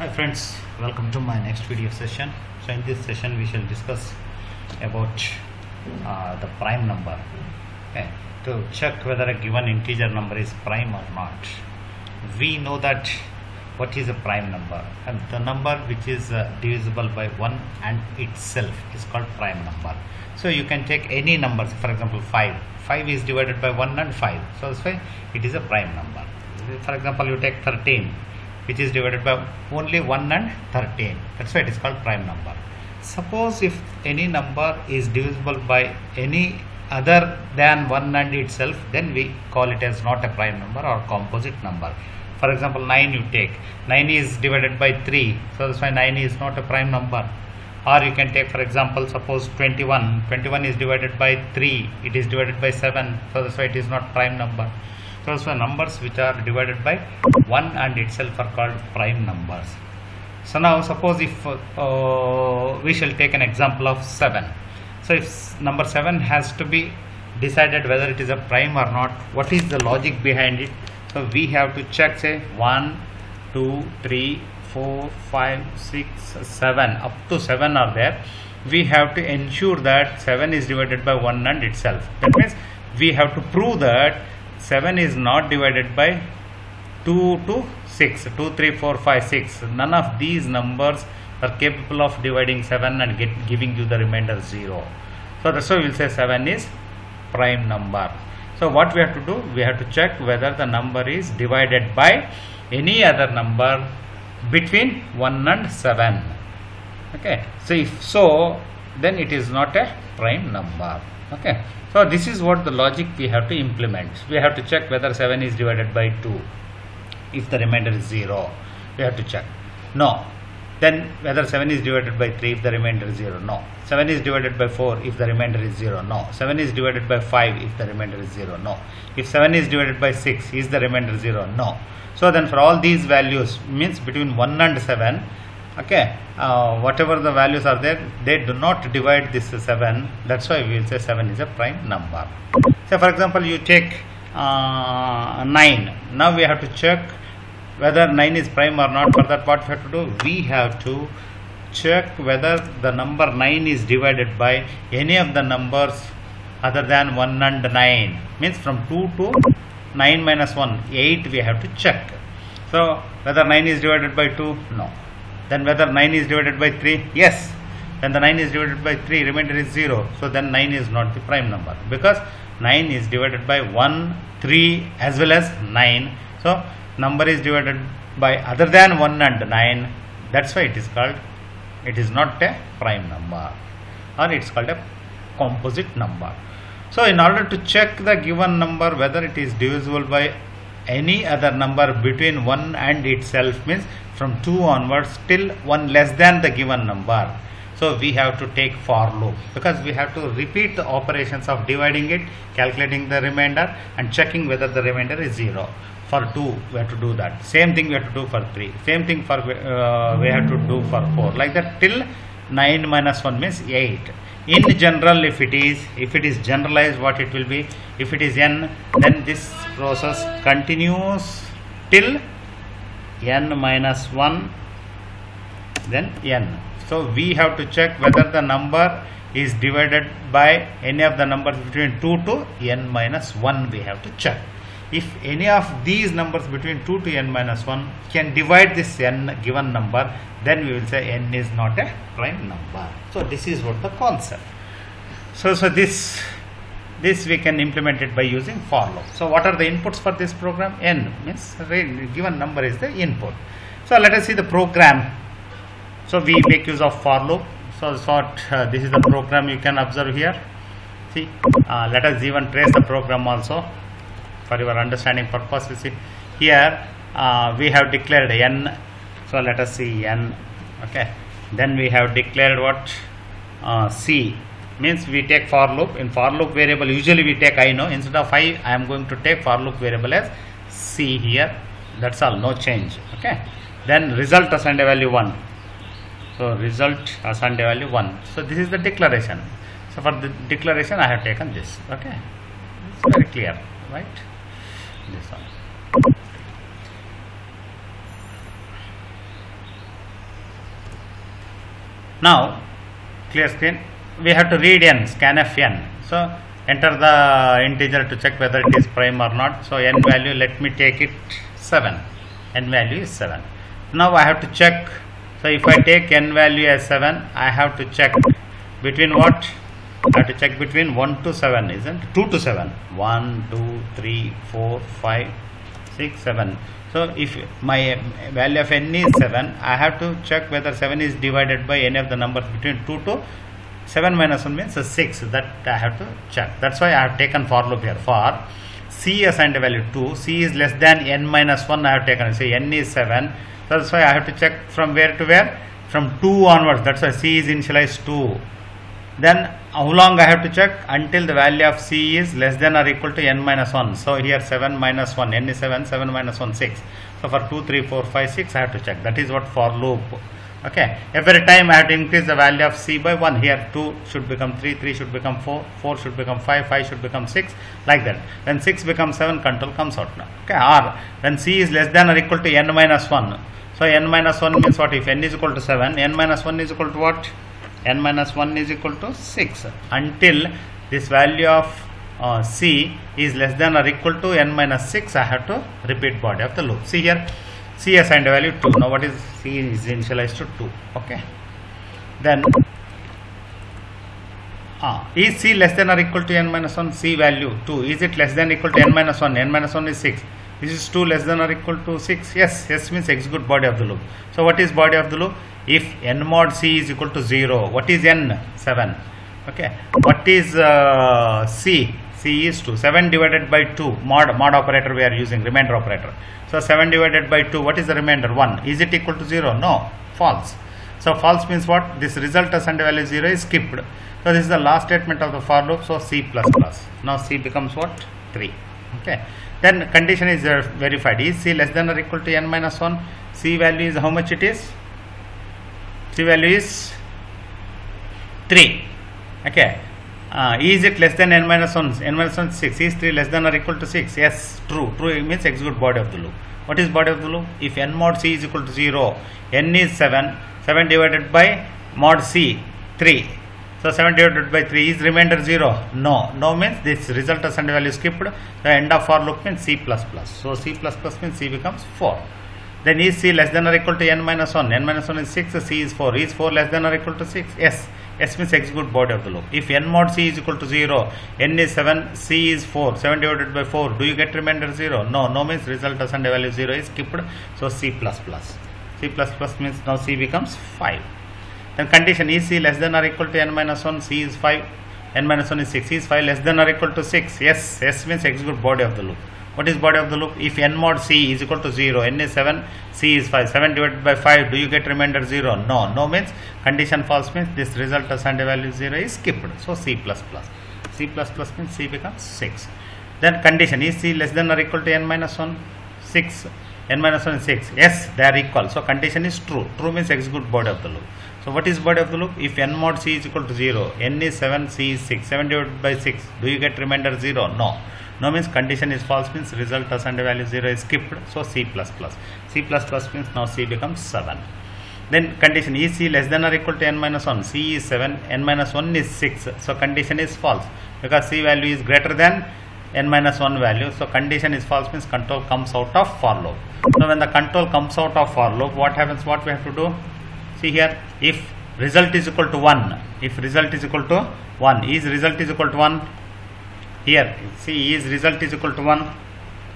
Hi friends, welcome to my next video session. So in this session we shall discuss about the prime number. Okay, to check whether a given integer number is prime or not. We know that what is a prime number, and the number which is divisible by 1 and itself is called prime number. So you can take any number, for example 5 is divided by 1 and 5, so that's why it is a prime number. For example, you take 13, which is divided by only 1 and 13, that's why it is called prime number. Suppose if any number is divisible by any other than 1 and itself, then we call it as not a prime number or composite number. For example, 9 you take, 9 is divided by 3, so that's why 9 is not a prime number. Or you can take, for example, suppose 21 is divided by 3, it is divided by 7, so that's why it is not prime number. So that's why numbers which are divided by 1 and itself are called prime numbers. So now suppose if we shall take an example of 7. So if number 7 has to be decided whether it is a prime or not, what is the logic behind it? So we have to check, say 1, 2, 3, 4, 5, 6, 7, up to 7 are there. We have to ensure that 7 is divided by 1 and itself. That means we have to prove that 7 is not divided by 2 to 6, 2, 3, 4, 5, 6. None of these numbers are capable of dividing 7 and giving you the remainder 0. So that's why we will say 7 is prime number. So what we have to do, we have to check whether the number is divided by any other number between 1 and 7. Okay, so if so, then it is not a prime number. Okay, so this is what the logic we have to implement. We have to check whether 7 is divided by 2. If the remainder is 0, we have to check. No. Then whether 7 is divided by 3 if the remainder is 0. No. 7 is divided by 4 if the remainder is 0. No. 7 is divided by 5 if the remainder is 0. No. If 7 is divided by 6, is the remainder 0? No. So then for all these values, means between 1 and 7, okay, whatever the values are there, they do not divide this 7. That's why we will say 7 is a prime number. So for example, you take 9. Now we have to check whether 9 is prime or not. For that, what we have to do, we have to check whether the number 9 is divided by any of the numbers other than 1 and 9. Means from 2 to 9 minus 1, 8 we have to check. So whether 9 is divided by 2, no. Then whether 9 is divided by 3, yes. When the 9 is divided by 3, remainder is 0. So then 9 is not the prime number, because 9 is divided by 1, 3 as well as 9. So number is divided by other than 1 and 9. That's why it is called, it is not a prime number, or it's called a composite number. So in order to check the given number whether it is divisible by any other number between 1 and itself, means from 2 onwards till 1 less than the given number. So we have to take for loop, because we have to repeat the operations of dividing it, calculating the remainder and checking whether the remainder is 0. For 2 we have to do that. Same thing we have to do for 3. Same thing for we have to do for 4. Like that till 9 minus 1 means 8. In general, if it is generalized, what it will be? If it is n, then this process continues till n minus 1, then n. So we have to check whether the number is divided by any of the numbers between 2 to n minus 1. We have to check. If any of these numbers between 2 to n minus 1 can divide this n given number, then we will say n is not a prime number. So this is what the concept. So this we can implement it by using for loop. So what are the inputs for this program? N means given number is the input. So let us see the program. So we make use of for loop. So this is the program you can observe here. See, let us even trace the program also for your understanding purpose. You see here we have declared n. So let us see n. Okay, then we have declared what? C means we take for loop. In for loop variable usually we take I know. Instead of I am going to take for loop variable as C here. That's all, no change. Okay, then result assigned a value 1. So result assigned a value 1. So this is the declaration. So for the declaration I have taken this. Okay, it's very clear, right? This one. Now clear screen, we have to read n, scanf n. So enter the integer to check whether it is prime or not. So n value, let me take it 7. N value is 7. Now I have to check. So if I take n value as 7, I have to check between what? I have to check between 1 to 7, isn't it? 2 to 7. 1, 2, 3, 4, 5, 6, 7. So if my value of n is 7, I have to check whether 7 is divided by any of the numbers between 2 to 7 minus 1 means 6. That I have to check. That's why I have taken for loop here. For c assigned a value 2, c is less than n minus 1, I have taken. Say n is 7. That's why I have to check from where to where? From 2 onwards. That's why c is initialized 2. Then how long I have to check? Until the value of c is less than or equal to n minus 1. So here 7 minus 1, n is 7, 7 minus 1, 6. So for 2, 3, 4, 5, 6 I have to check. That is what for loop. Okay. Every time I have to increase the value of c by 1. Here 2 should become 3, 3 should become 4, 4 should become 5, 5 should become 6. Like that. When 6 becomes 7, control comes out now. Okay. Or when c is less than or equal to n minus 1. So n minus 1 means what? If n is equal to 7, n minus 1 is equal to what? N minus 1 is equal to 6 until this value of c is less than or equal to n minus 6. I have to repeat body of the loop. See here, c assigned a value 2. Now what is c is initialized to 2. Okay. Then is c less than or equal to n minus 1? C value 2. Is it less than or equal to n minus 1? N minus 1 is 6. This is 2 less than or equal to 6. Yes, yes means execute body of the loop. So what is body of the loop? If n mod c is equal to 0, what is n? 7. Okay. What is c? C is 2. 7 divided by 2. Mod operator we are using, remainder operator. So 7 divided by 2, what is the remainder? 1. Is it equal to 0? No. False. So false means what? This result assigned value 0 is skipped. So this is the last statement of the for loop. So c++. Now c becomes what? 3. Okay. Then condition is verified. Is c less than or equal to n minus 1? C value is how much it is? C value is 3. Okay. Is it less than n minus 1? N minus 1 is 6. Is 3 less than or equal to 6? Yes, true. True means execute body of the loop. What is body of the loop? If n mod c is equal to 0, n is 7. 7 divided by mod c, 3. So 7 divided by 3 is remainder 0. No. No means this result assigned value skipped. The end of for loop means c++. So c++ means c becomes 4. Then is c less than or equal to n minus 1? N minus 1 is 6, c is 4. Is 4 less than or equal to 6? Yes. S means execute body of the loop. If n mod c is equal to 0, n is 7, c is 4. 7 divided by 4, do you get remainder 0? No. No means result assigned value 0 is skipped. So c++. C++ means now c becomes 5. Then condition is c less than or equal to n minus 1? C is 5. N minus 1 is 6. C is 5 less than or equal to 6? Yes. S means execute body of the loop. What is body of the loop? If n mod c is equal to 0, n is 7, c is 5. 7 divided by 5, do you get remainder 0? No. No means condition false means this result assigned value 0 is skipped. So c++. C++ means c becomes 6. Then condition is c less than or equal to n minus 1? 6. N minus 1 is 6. Yes, they are equal. So condition is true. True means execute body of the loop. So what is body of the loop? If n mod c is equal to 0, n is 7, c is 6. 7 divided by 6, do you get remainder 0? No. No means condition is false means result assigned value 0 is skipped. So c++. C++ means now c becomes 7. Then condition is c less than or equal to n minus 1? C is 7, n minus 1 is 6. So condition is false because c value is greater than n minus 1 value. So condition is false means control comes out of for loop. So when the control comes out of for loop, what happens? What we have to do? See here, if result is equal to 1, if result is equal to 1, is result is equal to 1? Here, see, is result is equal to 1?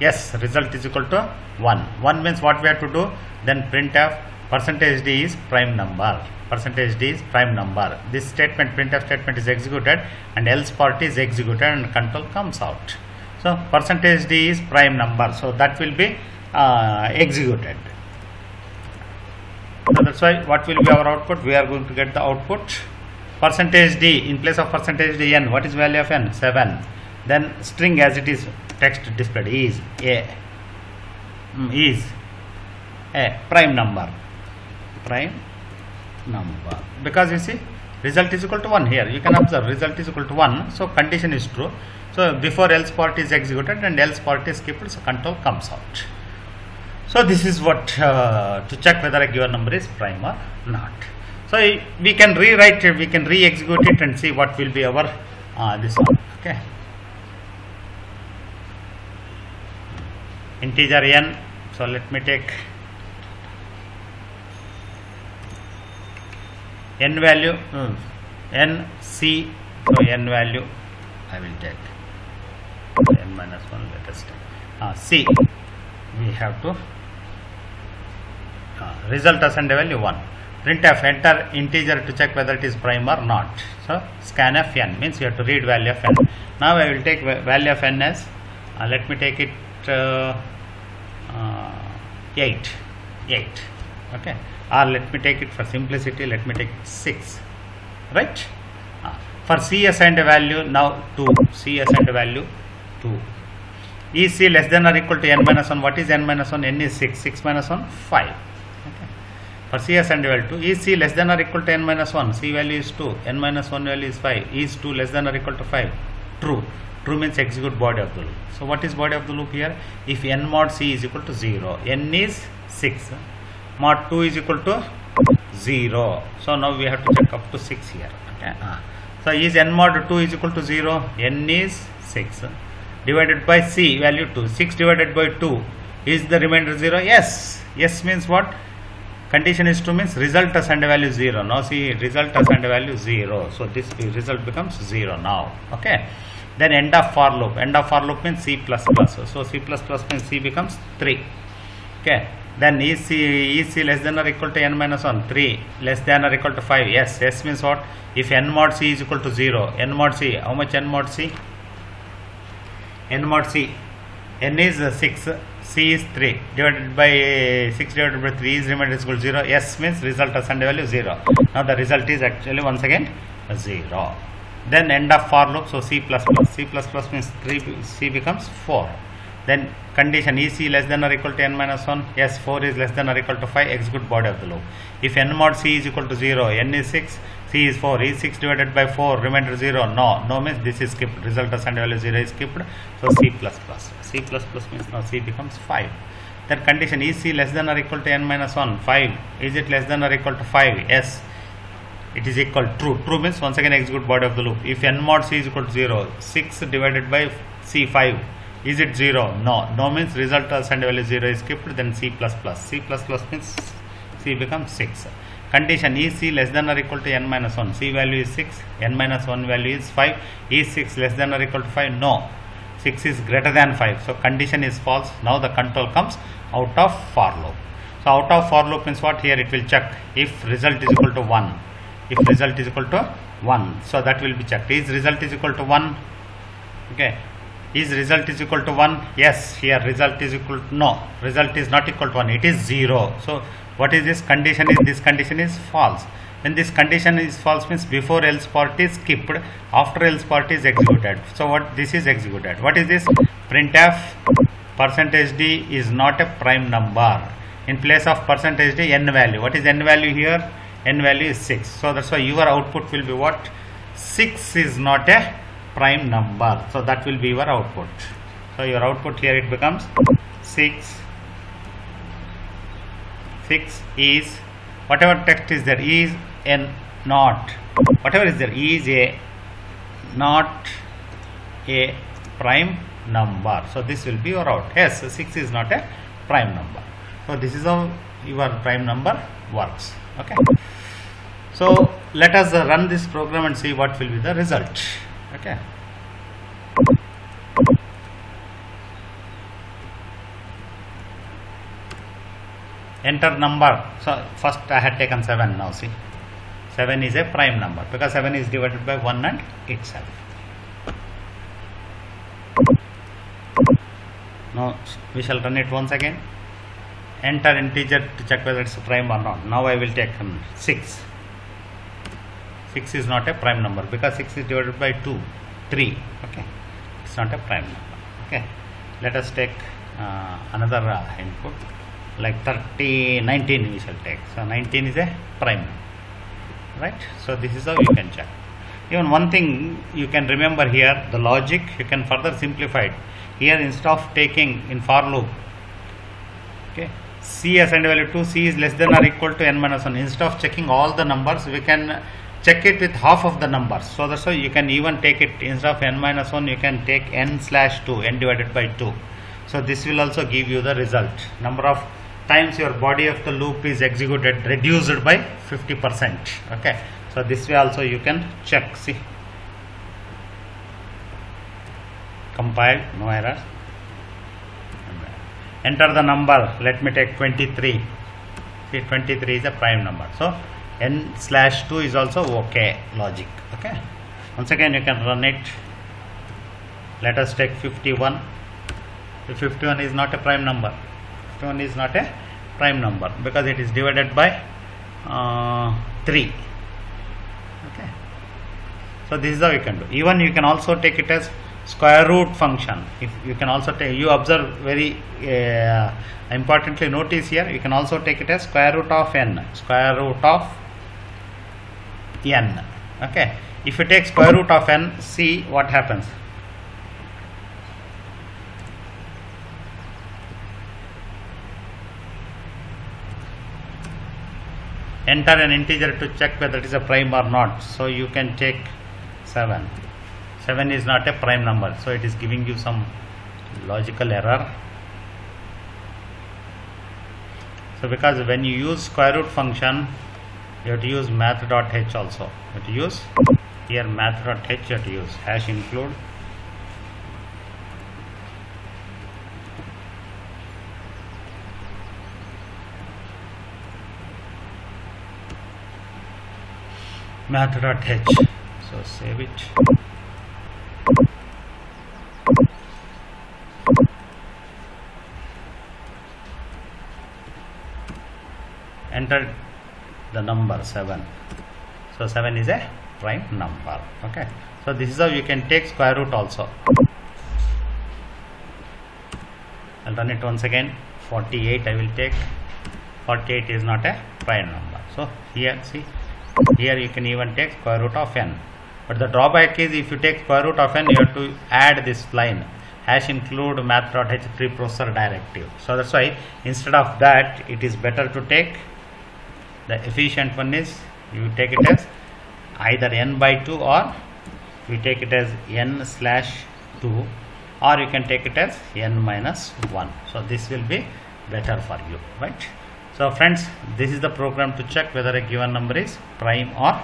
Yes, result is equal to 1. 1 means what we have to do? Then printf percentage d is prime number. Percentage d is prime number. This statement, printf statement is executed and else part is executed and control comes out. So percentage d is prime number. So that will be executed. So that's why what will be our output? We are going to get the output percentage d in place of percentage d n. What is value of n? 7. Then string as it is text displayed is a prime number. Prime number. Because you see result is equal to 1 here. You can observe result is equal to 1. So condition is true. So before else part is executed and else part is skipped. So control comes out. So this is what to check whether a given number is prime or not. So we can rewrite it, we can re-execute it and see what will be our this one. Okay. Integer n. So let me take n value, n c. So n value I will take n minus 1. Let us take c. We have to result assigned value 1. Printf, enter integer to check whether it is prime or not. So scanf n means you have to read value of n. Now I will take value of n as let me take it 8. Okay, or let me take it for simplicity, let me take 6, right? For c assigned value now 2, c assigned value 2. Is c less than or equal to n minus 1? What is n minus 1? N is 6, 6 minus 1, 5. Okay. For c assigned value 2, is c less than or equal to n minus 1? C value is 2, n minus 1 value is 5. Is 2 less than or equal to 5? True. True means execute body of the loop. So what is body of the loop here? If n mod c is equal to 0, n is 6, mod 2 is equal to 0. So now we have to check up to 6 here. Okay. So is n mod 2 is equal to 0, n is 6 divided by c value 2. 6 divided by 2 is the remainder 0? Yes. Yes means what? Condition is 2 means result assigned value 0. Now see, result assigned value 0. So this result becomes 0 now. Okay. Then end of for loop. End of for loop means c++. So c++ means c becomes 3. Okay. Then is c less than or equal to n minus 1? 3 less than or equal to 5? Yes. Yes means what? If n mod c is equal to 0, n mod c, how much n mod c? N mod c, n is 6, c is 3, divided by 6 divided by 3 is remainder is equal to 0. Yes means result assigned value 0. Now the result is actually once again 0. Then end of for loop, so c++. C++ means 3, c becomes 4. Then condition is c less than or equal to n minus 1? Yes, 4 is less than or equal to 5, execute body of the loop. If n mod c is equal to 0, n is 6, c is 4, is 6 divided by 4, remainder 0? No. No means this is skipped, result assigned value 0 is skipped. So c++. C++ means now c becomes 5. Then condition is c less than or equal to n minus 1? 5. Is it less than or equal to 5? Yes. It is equal to true. True means once again execute body of the loop. If n mod c is equal to 0, 6 divided by c 5. Is it 0? No. No means result assigned value 0 is skipped. Then c++. C++ means c becomes 6. Condition is c less than or equal to n minus 1. C value is 6. N minus 1 value is 5. Is 6 less than or equal to 5? No. 6 is greater than 5. So condition is false. Now the control comes out of for loop. So out of for loop means what? Here it will check if result is equal to 1. If result is equal to 1, so that will be checked. Is result is equal to 1? Okay. Is result is equal to 1? Yes. Here result is equal to, no, result is not equal to 1. It is 0. So what is this condition? Is this condition is false. When this condition is false means before else part is skipped, after else part is executed. So what this is executed? What is this? Printf %d is not a prime number. In place of %d, n value. What is n value here? N value is 6. So that's why your output will be what? 6 is not a prime number. So that will be your output. So your output here it becomes 6. 6 is whatever text is there, is n not, whatever is there, is a not a prime number. So this will be your out. Yes, 6 is not a prime number. So this is how your prime number works. Okay. So let us run this program and see what will be the result. Okay. Enter number. So first I had taken 7. Now see, 7 is a prime number because 7 is divided by 1 and itself. Now we shall run it once again. Enter integer to check whether it's a prime or not. Now I will take 6. 6 is not a prime number because 6 is divided by 2, 3. Okay, it's not a prime number. Okay, let us take another input like 19 we shall take. So 19 is a prime number, right? So this is how you can check. Even one thing you can remember here, the logic you can further simplify it. Here instead of taking in for loop, okay, C assigned value 2, C is less than or equal to n minus 1. Instead of checking all the numbers, we can check it with half of the numbers. So that's why you can even take it, instead of n minus 1, you can take n/2, n divided by 2. So this will also give you the result. Number of times your body of the loop is executed reduced by 50%. Okay. So this way also you can check. See, compiled, no error. Enter the number. Let me take 23. See, 23 is a prime number. So n/2 is also okay logic. Okay. Once again you can run it. Let us take 51. The 51 is not a prime number. 51 is not a prime number because it is divided by 3. Okay. So this is how you can do. Even you can also take it as square root function. If you can also take, you observe very importantly, notice here, you can also take it as square root of n. Square root of n. Okay. If you take square root of n, see what happens. Enter an integer to check whether it is a prime or not. So you can take 7. 7 is not a prime number, so it is giving you some logical error. So because when you use square root function, you have to use math.h also. You have to use here math.h, you have to use hash include math.h. So save it. Enter the number 7. So 7 is a prime number. Okay. So this is how you can take square root also. I'll run it once again. 48 I will take. 48 is not a prime number. So here, see, here you can even take square root of n. But the drawback is if you take square root of n, you have to add this line hash include math.h preprocessor directive. So that's why instead of that, it is better to take the efficient one is you take it as either n by 2 or you take it as n/2, or you can take it as n minus 1. So this will be better for you, right? So friends, this is the program to check whether a given number is prime or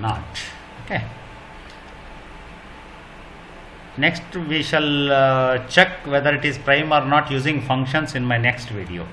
not. Okay. Next we shall check whether it is prime or not using functions in my next video.